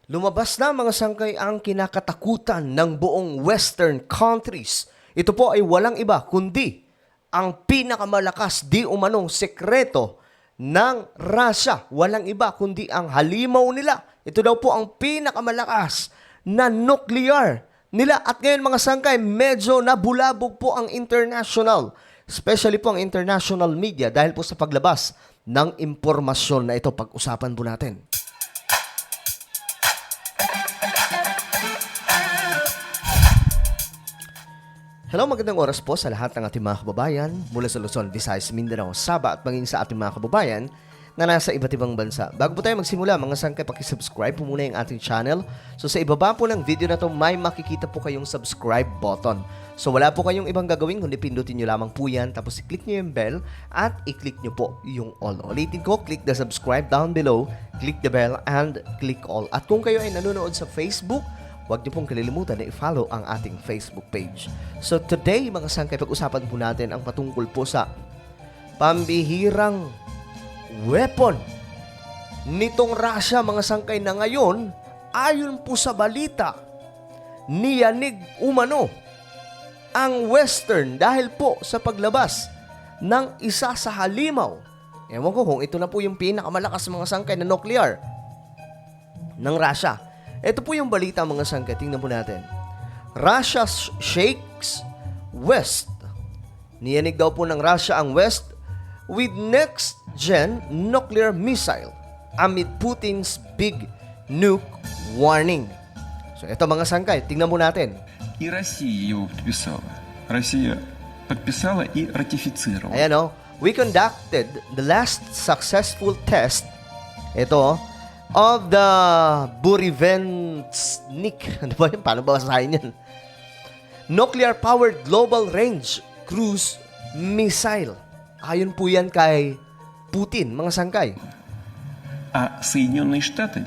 Lumabas na mga sangkay ang kinakatakutan ng buong Western countries. Ito po ay walang iba kundi ang pinakamalakas di umanong sekreto ng Russia. Walang iba kundi ang halimaw nila. Ito daw po ang pinakamalakas na nuclear nila. At ngayon mga sangkay, medyo nabulabog po ang international, especially po ang international media dahil po sa paglabas ng impormasyon na ito. Pag-usapan po natin. Hello, magandang oras po sa lahat ng ating mga kababayan mula sa Luzon, Visayas, Mindanao, Sabah at maging sa ating mga kababayan na nasa iba't ibang bansa. Bago po tayo magsimula, mga sangkay, pakisubscribe po muna yung ating channel. So sa ibaba po ng video na to, may makikita po kayong subscribe button. So wala po kayong ibang gagawin kundi pindutin nyo lamang po yan, tapos i-click nyo yung bell at i-click nyo po yung all. Ulitin ko, click the subscribe down below, click the bell and click all. At kung kayo ay nanonood sa Facebook, huwag niyo pong kalilimutan na i-follow ang ating Facebook page. So today, mga sangkay, pag-usapan po natin ang patungkol po sa pambihirang weapon nitong Russia, mga sangkay, na ngayon, ayon po sa balita, niyanig umano ang Western dahil po sa paglabas ng isa sa halimaw. Ewan ko kung ito na po yung pinakamalakas mga sangkay na nuclear ng Russia. Ito po yung balita mga sangkay. Tingnan po natin. Russia shakes West. Niyanig daw po ng Russia ang West with next-gen nuclear missile amid Putin's big nuke warning. So ito mga sangkay. Tingnan po natin. И Россия его подписала. Россия подписала и ратифицировала. Ayan o. We conducted the last successful test. Ito of the Burevestnik. Ano ba yun? Paano ba basahin yan? Nuclear-powered global range cruise missile. Ayon po yan kay Putin, mga sangkay. А Соединенные Штаты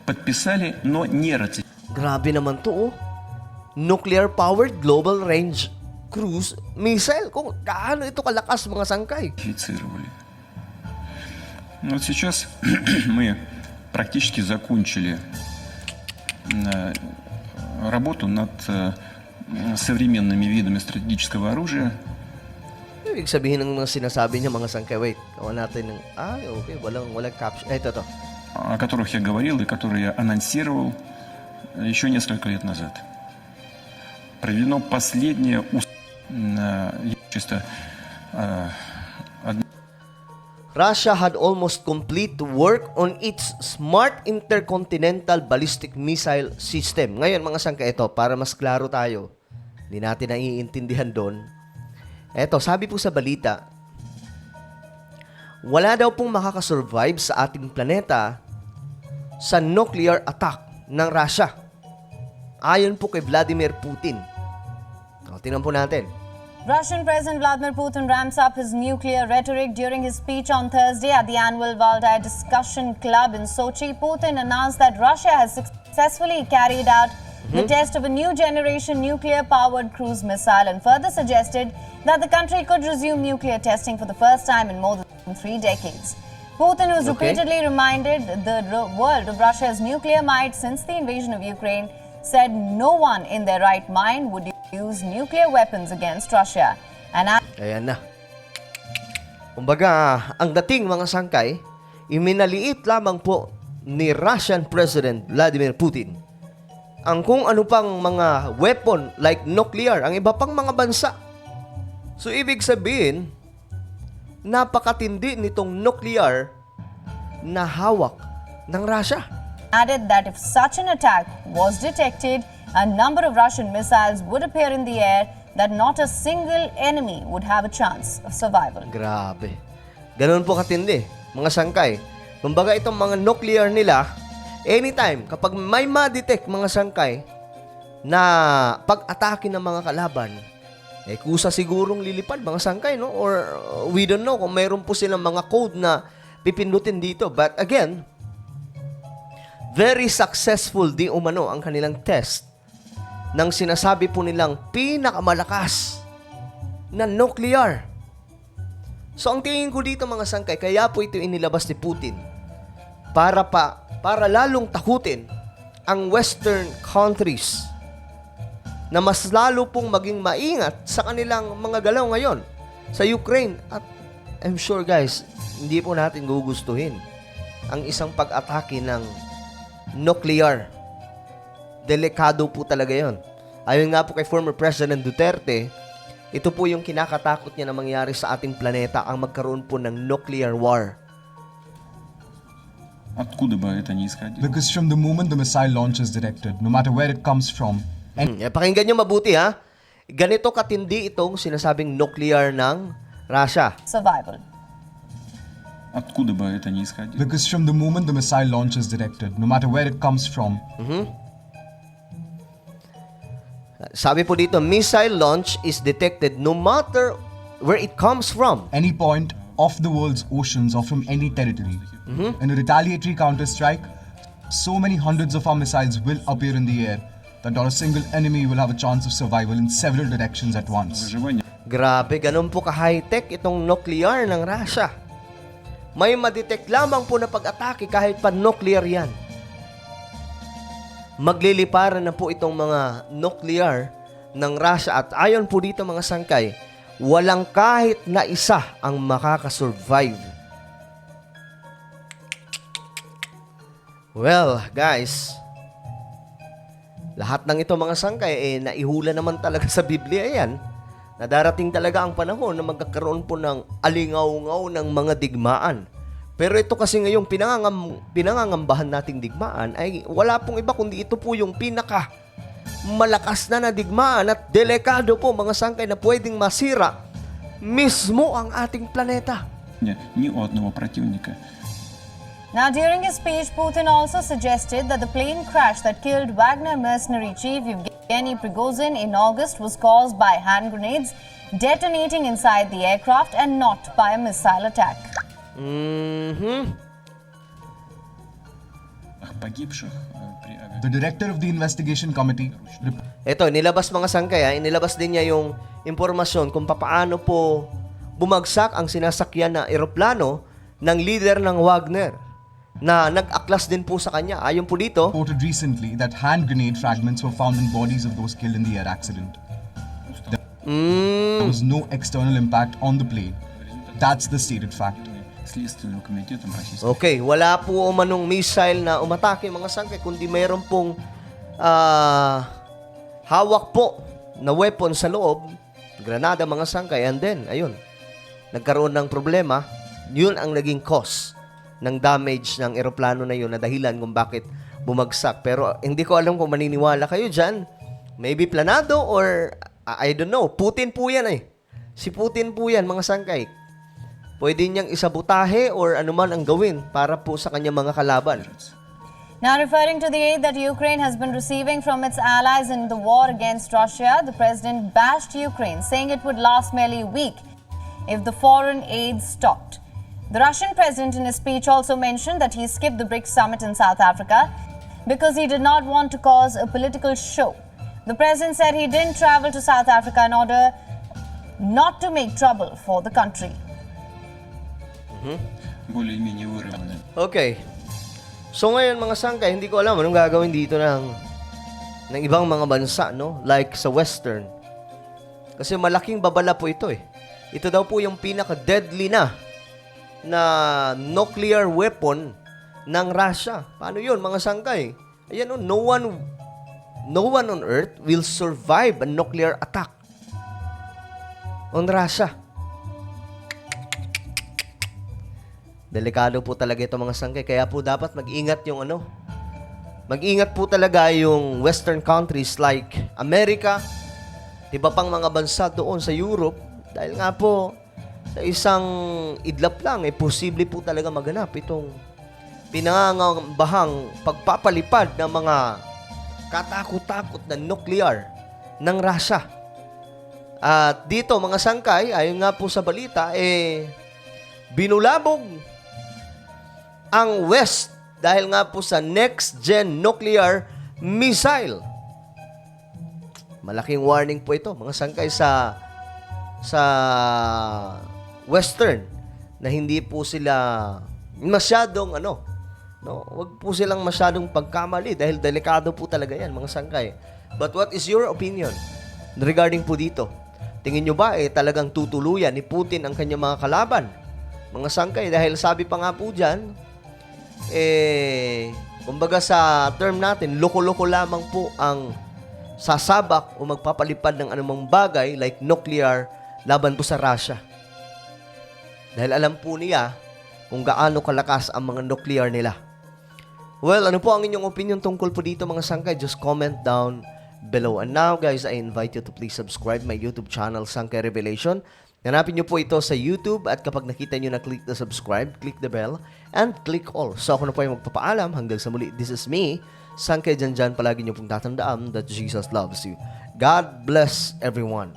подписали, но не Grabe naman to, oh. Nuclear-powered global range cruise missile. Kung gaano ito kalakas, mga sangkay. ратифицировали. Вот сейчас мы практически закончили работу над современными видами стратегического оружия. Ibig sabihin ng mga sinasabi niya, mga sangkay. Wait, kawan natin ng... okay. Walang caption. Ito. О которых я говорил и которые я анонсировал еще несколько лет назад. Проведено последнее чисто Russia had almost complete work on its Smart Intercontinental Ballistic Missile System. Ngayon, mga sangkay, ito, para mas klaro tayo, hindi natin naiintindihan doon. Ito, sabi po sa balita, wala daw pong makakasurvive sa ating planeta sa nuclear attack ng Russia. Ayon po kay Vladimir Putin. Tingnan po natin. Russian President Vladimir Putin ramps up his nuclear rhetoric during his speech on Thursday at the annual Valdai Discussion Club in Sochi. Putin announced that Russia has successfully carried out the test of a new generation nuclear-powered cruise missile and further suggested that the country could resume nuclear testing for the first time in more than 3 decades. Putin, who's repeatedly reminded the world of Russia's nuclear might since the invasion of Ukraine, said no one in their right mind would use nuclear weapons against Russia. Ayan na. Kumbaga, ang dating mga sangkay, iminaliit lamang po ni Russian President Vladimir Putin ang kung ano pang mga weapon like nuclear, ang iba pang mga bansa. So, ibig sabihin, napakatindi nitong nuclear na hawak ng Russia. Added that if such an attack was detected, a number of Russian missiles would appear in the air that not a single enemy would have a chance of survival. Grabe. Ganun po katindi, mga sangkay. Kumbaga itong mga nuclear nila, anytime, kapag may ma-detect mga sangkay na pag-atake ng mga kalaban, kusa sigurong lilipad mga sangkay, no? Or we don't know kung mayroon po silang mga code na pipindutin dito. But again, very successful di umano ang kanilang test ng sinasabi po nilang pinakamalakas na nuclear. So ang tingin ko dito mga sangkay, kaya po ito inilabas ni Putin para lalong takutin ang Western countries na mas lalo pong maging maingat sa kanilang mga galaw ngayon sa Ukraine. At I'm sure guys, hindi po natin gugustuhin ang isang pag-atake ng nuclear. Delikado po talaga yon. Ayon nga po kay former President Duterte, ito po yung kinakatakot niya na mangyari sa ating planeta, ang magkaroon po ng nuclear war. Откуда бы это ни исходило. Because from the moment the missile launch is directed, no matter where it comes from, Pakinggan nyo mabuti ha. Ganito katindi itong sinasabing nuclear ng Russia. Survival. Откуда бы это ни исходило. because from the moment the missile launch is directed, no matter where it comes from, Sabi po dito, missile launch is detected no matter where it comes from. any point of the world's oceans or from any territory. In a retaliatory counter-strike, so many hundreds of our missiles will appear in the air that not a single enemy will have a chance of survival in several directions at once. Выживание. Grabe, ganun po ka-high-tech itong nuclear ng Russia. May madetect lamang po na pag-atake kahit pa nuclear yan. Magliliparan na po itong mga nuclear ng Russia at ayon po dito mga sangkay, walang kahit na isa ang makakasurvive. Well, guys, lahat ng ito mga sangkay, naihula naman talaga sa Biblia yan, na darating talaga ang panahon na magkakaroon po ng alingaw-ngaw ng mga digmaan. Pero ito kasi ngayong pinangangambahan nating digmaan ay wala pong iba kundi ito po yung pinaka malakas na digmaan at delikado po mga sangkay na pwedeng masira mismo ang ating planeta. Ни у одного противника. Now, during his speech, Putin also suggested that the plane crash that killed Wagner mercenary chief Yevgeny Prigozhin in August was caused by hand grenades detonating inside the aircraft and not by a missile attack. Погибших при авиа. The director of the investigation committee Ito, nilabas mga sangkay, inilabas din niya yung impormasyon kung papaano po bumagsak ang sinasakyan na eroplano ng leader ng Wagner na nag-aklas din po sa kanya. Ayon po dito, reported recently that hand grenade fragments were found in bodies of those killed in the air accident. There was no external impact on the plane. That's the stated fact. Следственным комитетом Российской okay, wala po umanong missile na umatake mga sangkay, kundi mayroon pong hawak po na weapon sa loob, granada mga sangkay, and then, ayun, nagkaroon ng problema. Yun ang naging cause ng damage ng eroplano na yun na dahilan kung bakit bumagsak. Pero hindi ko alam kung maniniwala kayo dyan. Maybe planado or I don't know. Putin po yan eh. Si Putin po yan mga sangkay. Pwede niyang isabotahe or anuman ang gawin para po sa kanyang mga kalaban. Now, referring to the aid that Ukraine has been receiving from its allies in the war against Russia, the president bashed Ukraine, saying it would last merely a week if the foreign aid stopped. The Russian president in his speech also mentioned that he skipped the BRICS summit in South Africa because he did not want to cause a political show. The president said he didn't travel to South Africa in order not to make trouble for the country. более-менее выровненной. Okay. So ngayon mga sangkay, hindi ko alam anong gagawin dito ng ibang mga bansa, no? Like sa Western. Kasi malaking babala po ito eh. Ito daw po yung pinaka-deadly na nuclear weapon ng Russia. Paano yun mga sangkay? Ayan o, no one on earth will survive a nuclear attack on Russia. Delikado po talaga ito mga sangkay. Kaya po dapat mag-ingat yung mag-ingat po talaga yung Western countries like America, iba pang mga bansa doon sa Europe. Dahil nga po, sa isang idlap lang, posible po talaga maganap itong pinangangambahang pagpapalipad ng mga katakot-takot na nuclear ng Russia. At dito mga sangkay, ayon nga po sa balita, binulabog ang West dahil nga po sa next-gen nuclear missile. Malaking warning po ito, mga sangkay sa Western na hindi po sila masyadong No, wag po silang masyadong pagkamali dahil delikado po talaga yan, mga sangkay. But what is your opinion regarding po dito? Tingin nyo ba talagang tutuluyan ni Putin ang kanyang mga kalaban? Mga sangkay, dahil sabi pa nga po dyan, kumbaga sa term natin, loko-loko lamang po ang sasabak o magpapalipad ng anumang bagay like nuclear laban po sa Russia. Dahil alam po niya kung gaano kalakas ang mga nuclear nila. Well, ano po ang inyong opinion tungkol po dito, mga sangkay? Just comment down below. And now, guys, I invite you to please subscribe my YouTube channel, Sangkay Revelation. Hanapin nyo po ito sa YouTube at kapag nakita nyo na click the subscribe, click the bell, and click all. So ako na po yung magpapaalam. Hanggang sa muli, this is me, Sangkay Janjan. Palagi nyo pong tatandaan that Jesus loves you. God bless everyone.